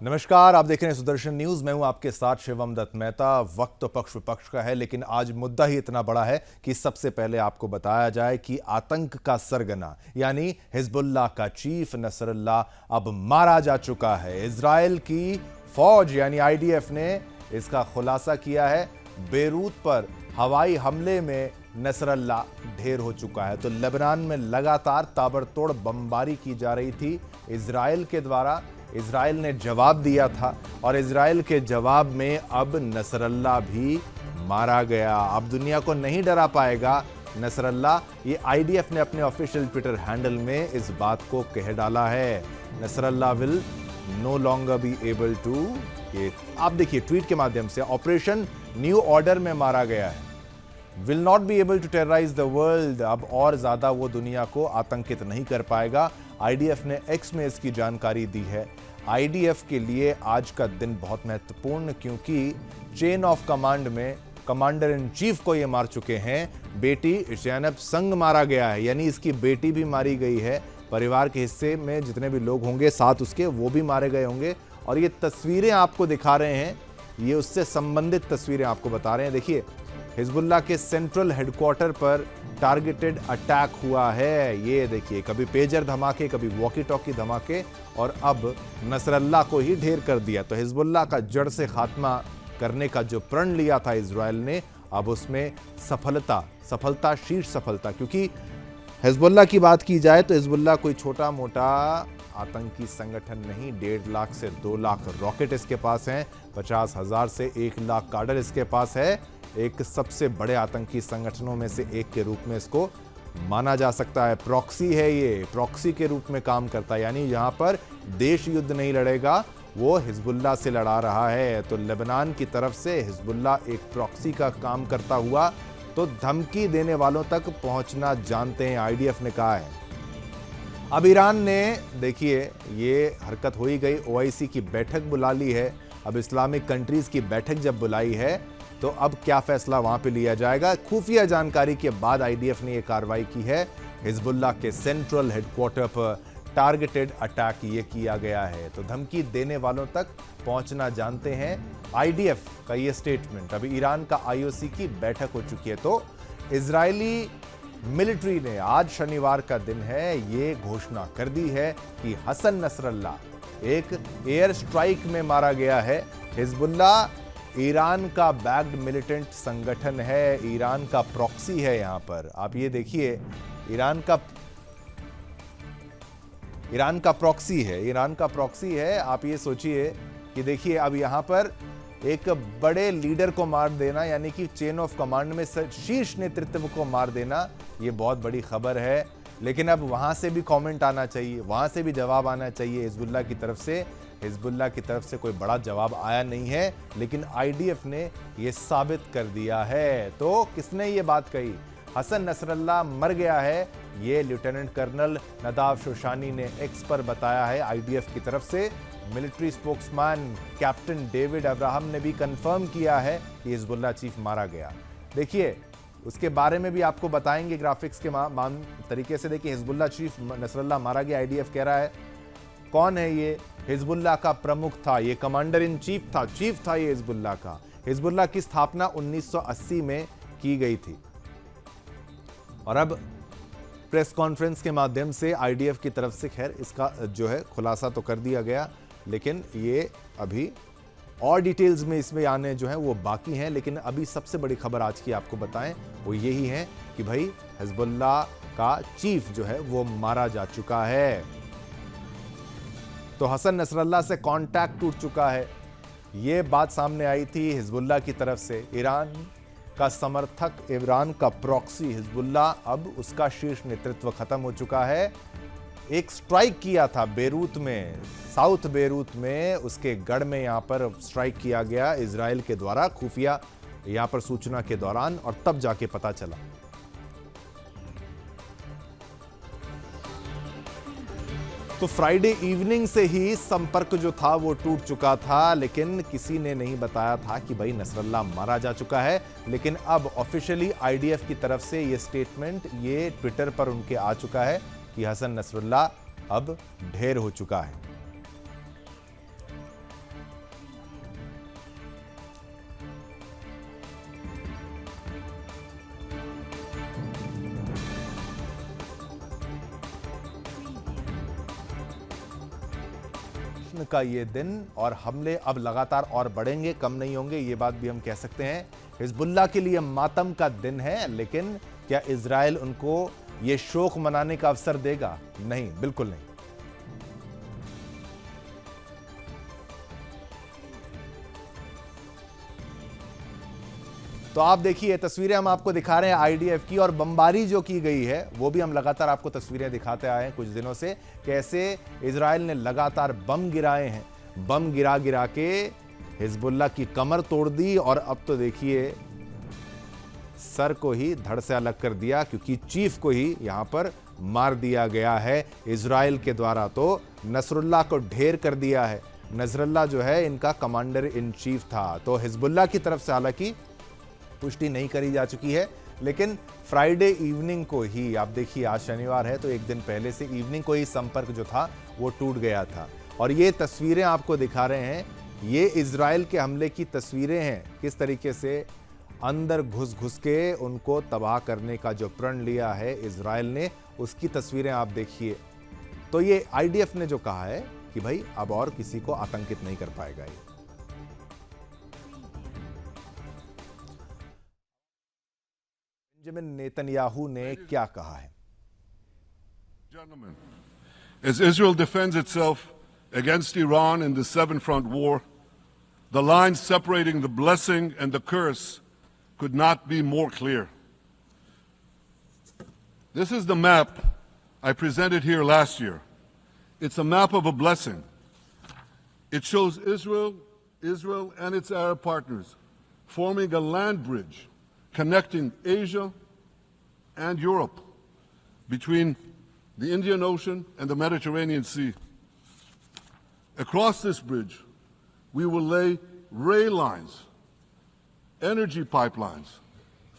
नमस्कार, आप देख रहे हैं सुदर्शन न्यूज। मैं हूं आपके साथ शिवम दत्त मेहता। वक्त तो पक्ष विपक्ष का है, लेकिन आज मुद्दा ही इतना बड़ा है कि सबसे पहले आपको बताया जाए कि आतंक का सरगना यानी हिजबुल्लाह का चीफ नसरुल्लाह अब मारा जा चुका है। इजराइल की फौज यानी आईडीएफ ने इसका खुलासा किया है। बेरूत पर हवाई हमले में नसरुल्लाह ढेर हो चुका है। तो लेबनान में लगातार ताबड़तोड़ बमबारी की जा रही थी इजराइल के द्वारा। इजराइल ने जवाब दिया था और इजराइल के जवाब में अब नसरुल्लाह भी मारा गया। अब दुनिया को नहीं डरा पाएगा नसरुल्लाह। ये आईडीएफ ने अपने ऑफिशियल ट्विटर हैंडल में इस बात को कह डाला है। Nasrallah will no longer be able to, ये आप देखिए ट्वीट के माध्यम से, ऑपरेशन न्यू ऑर्डर में मारा गया है। Will not be able to terrorise the world, अब और ज्यादा वो दुनिया को आतंकित नहीं कर पाएगा। आईडीएफ ने एक्स में इसकी जानकारी दी है। आईडीएफ के लिए आज का दिन बहुत महत्वपूर्ण, क्योंकि चेन ऑफ कमांड में कमांडर इन चीफ को ये मार चुके हैं। बेटी ज़ैनब संग मारा गया है, यानी इसकी बेटी भी मारी गई है। परिवार के हिस्से में जितने भी लोग होंगे साथ उसके, वो भी मारे गए होंगे। और ये तस्वीरें आपको दिखा रहे हैं, ये उससे संबंधित तस्वीरें आपको बता रहे हैं। देखिए, हिजबुल्लाह के सेंट्रल हेडक्वार्टर पर टारगेटेड अटैक हुआ है। ये देखिए, कभी पेजर धमाके, कभी वॉकी टॉकी धमाके, और अब नसरुल्लाह को ही ढेर कर दिया। तो हिजबुल्लाह का जड़ से खात्मा करने का जो प्रण लिया था इजराइल ने, अब उसमें सफलता शीर्ष सफलता। क्योंकि हिजबुल्लाह की बात की जाए तो हिजबुल्लाह कोई छोटा मोटा आतंकी संगठन नहीं। 1.5 लाख से 2 लाख रॉकेट इसके पास हैं, 50,000 से 1 लाख कार्डर इसके पास है। एक सबसे बड़े आतंकी संगठनों में से एक के रूप में इसको माना जा सकता है। प्रॉक्सी है, ये प्रॉक्सी के रूप में काम करता है, यानी यहां पर देश युद्ध नहीं लड़ेगा, वो हिजबुल्लाह से लड़ा रहा है। तो लेबनान की तरफ से हिजबुल्लाह एक प्रॉक्सी का काम करता हुआ तो धमकी देने वालों तक पहुंचना जानते हैं, आईडीएफ ने कहा है। अब ईरान ने, देखिए, ये हरकत हो ही गई, ओआईसी की बैठक बुला ली है। अब इस्लामिक कंट्रीज की बैठक जब बुलाई है तो अब क्या फैसला वहां पे लिया जाएगा। खुफिया जानकारी के बाद आईडीएफ ने यह कार्रवाई की है। हिजबुल्लाह के सेंट्रल हेडक्वार्टर पर टारगेटेड अटैक ये किया गया है। तो धमकी देने वालों तक पहुंचना जानते हैं, आईडीएफ का ये स्टेटमेंट। अभी ईरान का आईओसी की बैठक हो चुकी है। तो इजरायली मिलिट्री ने, आज शनिवार का दिन है, ये घोषणा कर दी है कि हसन नसरुल्लाह एक एयर स्ट्राइक में मारा गया है। हिजबुल्लाह ईरान का बैक्ड मिलिटेंट संगठन है, ईरान का प्रॉक्सी है। यहां पर आप ये देखिए, ईरान का प्रॉक्सी है। आप ये सोचिए कि देखिए, अब यहां पर एक बड़े लीडर को मार देना, यानी कि चेन ऑफ कमांड में शीर्ष नेतृत्व को मार देना, ये बहुत बड़ी खबर है। लेकिन अब वहां से भी कमेंट आना चाहिए, वहां से भी जवाब आना चाहिए हिजबुल्लाह की तरफ से। हिजबुल्लाह की तरफ से कोई बड़ा जवाब आया नहीं है, लेकिन आईडीएफ ने यह साबित कर दिया है। तो किसने ये बात कही? हसन नसरुल्लाह मर गया है, ये लेफ्टिनेंट कर्नल नदाव शोशानी ने एक्स पर बताया है आईडीएफ की तरफ से। Military spokesman captain David Abraham ने भी कंफर्म किया है कि हिजबुल्लाह चीफ मारा गया। देखिए, उसके बारे में भी आपको बताएंगे ग्राफिक्स के तरीके से। देखिए, हिजबुल्लाह चीफ नसरुल्लाह मारा गया, आईडीएफ कह रहा है। कौन है ये? हिजबुल्लाह का प्रमुख था, ये कमांडर इन चीफ था ये हिजबुल्लाह का। हिजबुल्लाह की स्थापना 1980 में की गई थी। और अब प्रेस कॉन्फ्रेंस के माध्यम से आईडीएफ की तरफ से खैर इसका जो है खुलासा तो कर दिया गया, लेकिन ये अभी और डिटेल्स में इसमें आने जो है वो बाकी हैं। लेकिन अभी सबसे बड़ी खबर आज की आपको बताएं वो यही है कि भाई हिजबुल्लाह का चीफ जो है वो मारा जा चुका है। तो हसन नसरुल्लाह से कांटेक्ट टूट चुका है, ये बात सामने आई थी हिजबुल्लाह की तरफ से। ईरान का समर्थक, ईरान का प्रॉक्सी हिजबुल्लाह, अब उसका शीर्ष नेतृत्व खत्म हो चुका है। एक स्ट्राइक किया था बेरूत में, साउथ बेरूत में, उसके गढ़ में यहां पर स्ट्राइक किया गया इजराइल के द्वारा, खुफिया यहां पर सूचना के दौरान, और तब जाके पता चला। तो फ्राइडे इवनिंग से ही संपर्क जो था वो टूट चुका था, लेकिन किसी ने नहीं बताया था कि भाई नसरुल्लाह मारा जा चुका है। लेकिन अब ऑफिशियली आईडीएफ की तरफ से ये स्टेटमेंट, ये ट्विटर पर उनके आ चुका है कि हसन नसरुल्लाह अब ढेर हो चुका है। हुस्न का ये दिन और हमले अब लगातार और बढ़ेंगे, कम नहीं होंगे, ये बात भी हम कह सकते हैं। हिजबुल्लाह के लिए मातम का दिन है, लेकिन क्या इजराइल उनको ये शोक मनाने का अवसर देगा? नहीं, बिल्कुल नहीं। तो आप देखिए, तस्वीरें हम आपको दिखा रहे हैं आईडीएफ की, और बमबारी जो की गई है वो भी हम लगातार आपको तस्वीरें दिखाते आए हैं कुछ दिनों से, कैसे इजराइल ने लगातार बम गिराए हैं। बम गिरा गिरा के हिजबुल्लाह की कमर तोड़ दी, और अब तो देखिए सर को ही धड़ से अलग कर दिया, क्योंकि चीफ को ही यहां पर मार दिया गया है इजराइल के द्वारा। तो नसरुल्लाह को ढेर कर दिया है। नसरुल्लाह जो है इनका कमांडर इन चीफ था। तो हिजबुल्लाह की तरफ से हालांकि पुष्टि नहीं करी जा चुकी है, लेकिन फ्राइडे इवनिंग को ही, आप देखिए आज शनिवार है तो एक दिन पहले से इवनिंग को ही संपर्क जो था वो टूट गया था। और ये तस्वीरें आपको दिखा रहे हैं, ये इजराइल के हमले की तस्वीरें हैं, किस तरीके से अंदर घुस घुस के उनको तबाह करने का जो प्रण लिया है इजराइल ने, उसकी तस्वीरें आप देखिए। तो ये आईडीएफ ने जो कहा है कि भाई अब और किसी को आतंकित नहीं कर पाएगा ये। बेंजामिन नेतन्याहू ने क्या कहा है? Gentlemen, as Israel defends itself against Iran in the Seven Front War, the line separating the blessing and the curse could not be more clear. This is the map I presented here last year. It's a map of a blessing. It shows Israel and its Arab partners forming a land bridge connecting Asia and Europe between the Indian Ocean and the Mediterranean Sea. Across this bridge, we will lay rail lines, energy pipelines,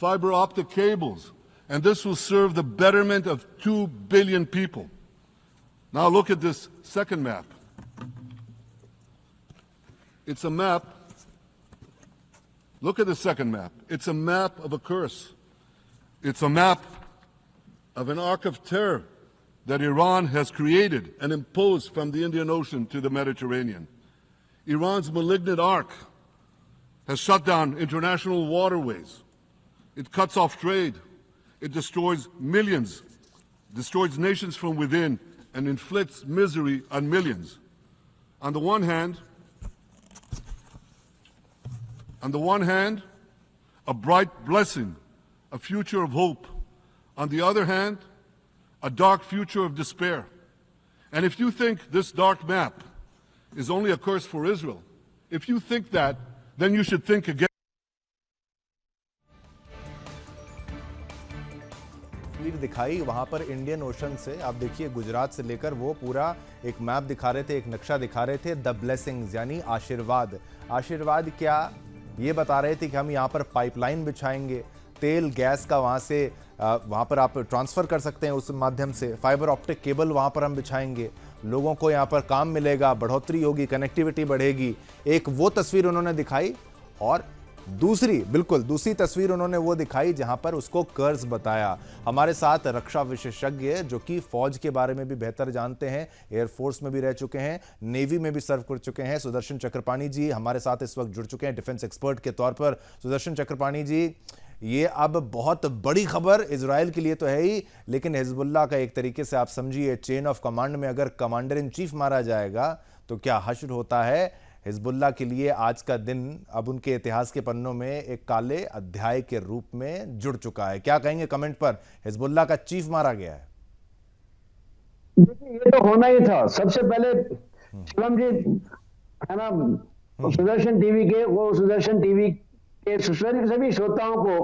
fiber optic cables, and this will serve the betterment of 2 billion people. Now look at this second map. It's a map. Look at the second map. It's a map of a curse. It's a map of an arc of terror that Iran has created and imposed from the Indian Ocean to the Mediterranean. Iran's malignant arc has shut down international waterways. It cuts off trade. It destroys millions, destroys nations from within, and inflicts misery on millions. On the one hand, a bright blessing, a future of hope. On the other hand, a dark future of despair. And if you think this dark map is only a curse for Israel, if you think that, then you should think again. तस्वीर दिखाई वहां पर Indian ocean से, आप देखिए गुजरात से लेकर वो पूरा एक मैप दिखा रहे थे, एक नक्शा दिखा रहे थे, द ब्लेसिंग्स यानी आशीर्वाद। आशीर्वाद क्या, ये बता रहे थे कि हम यहाँ पर पाइपलाइन बिछाएंगे, तेल गैस का वहाँ पर आप ट्रांसफ़र कर सकते हैं उस माध्यम से, फाइबर ऑप्टिक केबल वहाँ पर हम बिछाएंगे, लोगों को यहाँ पर काम मिलेगा, बढ़ोतरी होगी, कनेक्टिविटी बढ़ेगी। एक वो तस्वीर उन्होंने दिखाई, और दूसरी तस्वीर उन्होंने वो दिखाई जहां पर उसको कर्ज बताया। हमारे साथ रक्षा विशेषज्ञ जो कि फौज के बारे में भी बेहतर जानते हैं, एयरफोर्स में भी रह चुके हैं, नेवी में भी सर्व कर चुके हैं, सुदर्शन चक्रपाणी जी हमारे साथ इस वक्त जुड़ चुके हैं डिफेंस एक्सपर्ट के तौर पर। सुदर्शन चक्रपाणी जी, ये अब बहुत बड़ी खबर इजराइल के लिए तो है ही, लेकिन हिजबुल्लाह का एक तरीके से आप समझिए चेन ऑफ कमांड में अगर कमांडर इन चीफ मारा जाएगा तो क्या हश्र होता है। हिजबुल्लाह के लिए आज का दिन अब उनके इतिहास के पन्नों में एक काले अध्याय के रूप में जुड़ चुका है। क्या कहेंगे कमेंट पर, हिजबुल्लाह का चीफ मारा गया है? देखिए, ये तो होना ही था। सबसे पहले शिवम जी है ना, सुदर्शन टीवी के सभी श्रोताओं को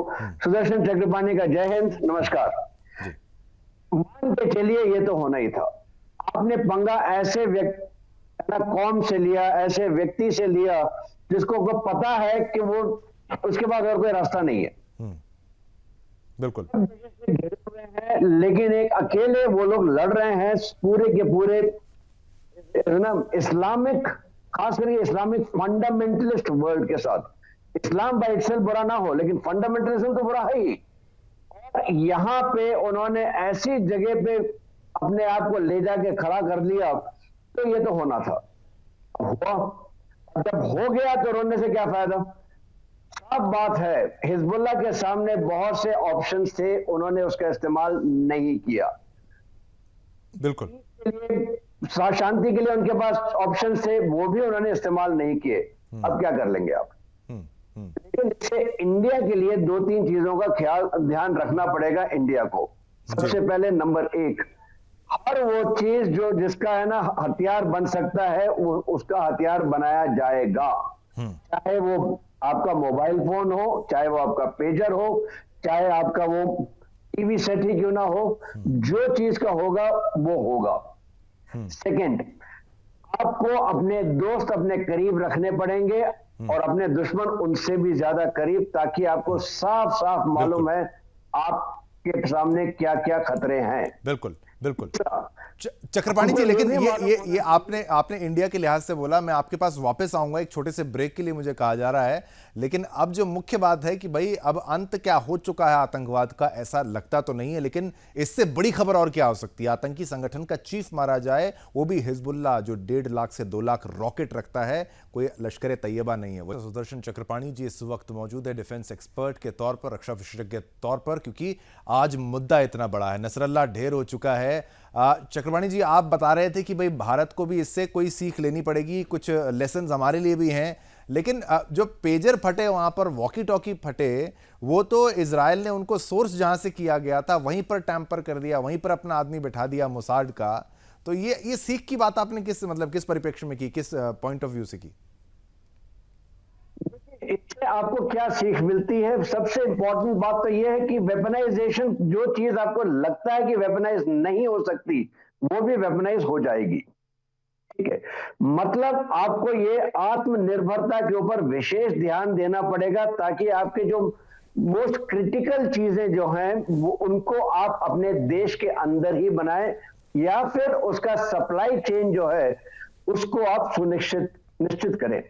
सुदर्शन चक्रपाणी का जय हिंद, नमस्कार। मान के चलिए ये तो होना ही था। आपने पंगा ऐसे कौम से लिया, ऐसे व्यक्ति से लिया जिसको पता है कि वो उसके बाद और कोई रास्ता नहीं है। बिल्कुल घिरे हुए हैं, लेकिन एक अकेले वो लोग लड़ रहे हैं पूरे के पूरे इस्लामिक, खास करके इस्लामिक फंडामेंटलिस्ट वर्ल्ड के साथ। इस्लाम बाय इटसेल्फ बुरा ना हो, लेकिन फंडामेंटलिज्म तो बुरा है ही। और यहां पे उन्होंने ऐसी जगह पे अपने आप को ले जाके खड़ा कर लिया, तो ये तो होना था। हुआ, जब हो गया तो रोने से क्या फायदा। साफ बात है, हिजबुल्लाह के सामने बहुत से ऑप्शंस थे, उन्होंने उसका इस्तेमाल नहीं किया। बिल्कुल। शांति के लिए उनके पास ऑप्शंस थे, वो भी उन्होंने इस्तेमाल नहीं किए। अब क्या कर लेंगे आप। लेकिन इससे इंडिया के लिए दो तीन चीजों का ध्यान रखना पड़ेगा इंडिया को। सबसे पहले नंबर एक, हर वो चीज जो जिसका है ना हथियार बन सकता है, उसका हथियार बनाया जाएगा। चाहे वो आपका मोबाइल फोन हो, चाहे वो आपका पेजर हो, चाहे आपका वो टीवी सेट ही क्यों ना हो, जो चीज का होगा वो होगा। सेकंड, आपको अपने दोस्त अपने करीब रखने पड़ेंगे और अपने दुश्मन उनसे भी ज्यादा करीब, ताकि आपको साफ साफ मालूम है आपके सामने क्या क्या खतरे हैं। बिल्कुल बिल्कुल। चक्रपाणी जी, लेकिन ये आपने इंडिया के लिहाज से बोला, मैं आपके पास वापस आऊंगा, एक छोटे से ब्रेक के लिए मुझे कहा जा रहा है। लेकिन अब जो मुख्य बात है कि भाई अब अंत क्या हो चुका है आतंकवाद का, ऐसा लगता तो नहीं है, लेकिन इससे बड़ी खबर और क्या हो सकती है। आतंकी संगठन का चीफ मारा जाए, वो भी हिजबुल्लाह जो 1.5 लाख से 2 लाख रॉकेट रखता है, कोई लश्कर तैयबा नहीं है। वो सुदर्शन चक्रपाणी जी इस वक्त मौजूद है डिफेंस एक्सपर्ट के तौर पर, रक्षा विशेषज्ञ के तौर पर, क्योंकि आज मुद्दा इतना बड़ा है, नसरल्ला ढेर हो चुका है। चक्रपाणी जी, आप बता रहे थे कि भाई भारत को भी इससे कोई सीख लेनी पड़ेगी, कुछ लेसन्स हमारे लिए भी हैं। लेकिन जो पेजर फटे, वहां पर वॉकी टॉकी फटे, वो तो इजराइल ने उनको सोर्स जहां से किया गया था वहीं पर टैंपर कर दिया, वहीं पर अपना आदमी बैठा दिया मोसाड का। तो ये सीख की बात आपने किस परिप्रेक्ष्य में की, किस पॉइंट ऑफ व्यू से की? इससे आपको क्या सीख मिलती है? सबसे इंपॉर्टेंट बात तो यह है कि वेपनाइजेशन, जो चीज आपको लगता है कि वेपनाइज नहीं हो सकती, वो भी वेपनाइज हो जाएगी। ठीक है, मतलब आपको ये आत्मनिर्भरता के ऊपर विशेष ध्यान देना पड़ेगा, ताकि आपके जो मोस्ट क्रिटिकल चीजें जो हैं वो उनको आप अपने देश के अंदर ही बनाएं, या फिर उसका सप्लाई चेन जो है उसको आप निश्चित करें।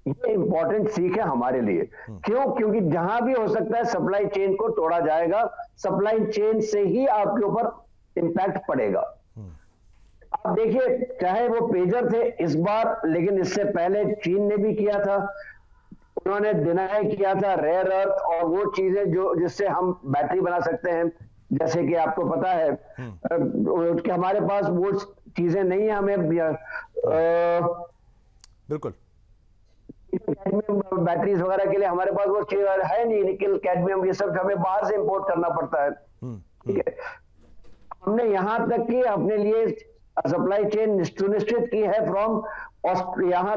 ये इंपॉर्टेंट सीख है हमारे लिए। क्यों? क्योंकि जहां भी हो सकता है सप्लाई चेन को तोड़ा जाएगा, सप्लाई चेन से ही आपके ऊपर इंपैक्ट पड़ेगा। आप देखिए, चाहे वो पेजर थे इस बार, लेकिन इससे पहले चीन ने भी किया था, उन्होंने डिनाई किया था रेयर अर्थ और वो चीजें जो जिससे हम बैटरी बना सकते हैं। जैसे कि आपको पता है कि हमारे पास वो चीजें नहीं है, हमें बिल्कुल बैटरीज वगैरह के लिए हमारे पास वो चीज है नहीं, निकल कैडमियम ये सब हमें बाहर से इंपोर्ट करना पड़ता है। ठीक है, हमने यहां तक कि अपने लिए सप्लाई चेन सुनिश्चित की है फ्रॉम यहाँ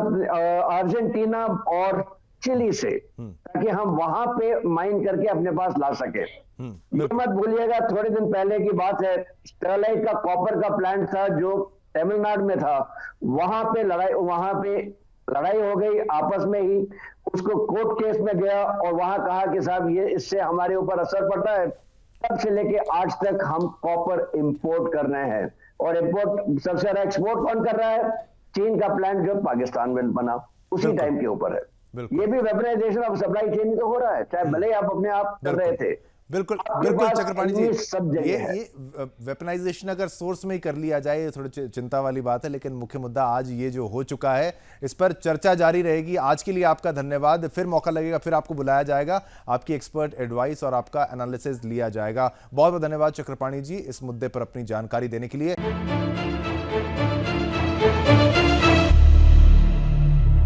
अर्जेंटीना और चिली से, ताकि हम वहां पे माइन करके अपने पास ला सके। ये मत भूलिएगा, थोड़े दिन पहले की बात है, स्टरलाइट का कॉपर का प्लांट था जो तमिलनाडु में था, वहां पे लड़ाई हो गई आपस में ही, उसको कोर्ट केस में गया और वहां कहा कि साहब ये इससे हमारे ऊपर असर पड़ता है। तब से लेके आज तक हम कॉपर इंपोर्ट कर रहे हैं, और इंपोर्ट सबसे ज्यादा एक्सपोर्ट कौन कर रहा है? चीन का प्लांट जो पाकिस्तान में बना उसी टाइम के ऊपर है। ये भी वेपनाइजेशन ऑफ सप्लाई चेन ही तो हो रहा है, चाहे भले ही आप अपने आप कर रहे थे। बिल्कुल बिल्कुल चक्रपाणी जी, ये वेपनाइजेशन अगर सोर्स में ही कर लिया जाए, ये थोड़ी चिंता वाली बात है। लेकिन मुख्य मुद्दा आज ये जो हो चुका है, इस पर चर्चा जारी रहेगी। आज के लिए आपका धन्यवाद, फिर मौका लगेगा फिर आपको बुलाया जाएगा, आपकी एक्सपर्ट एडवाइस और आपका एनालिसिस लिया जाएगा। बहुत बहुत धन्यवाद चक्रपाणी जी, इस मुद्दे पर अपनी जानकारी देने के लिए।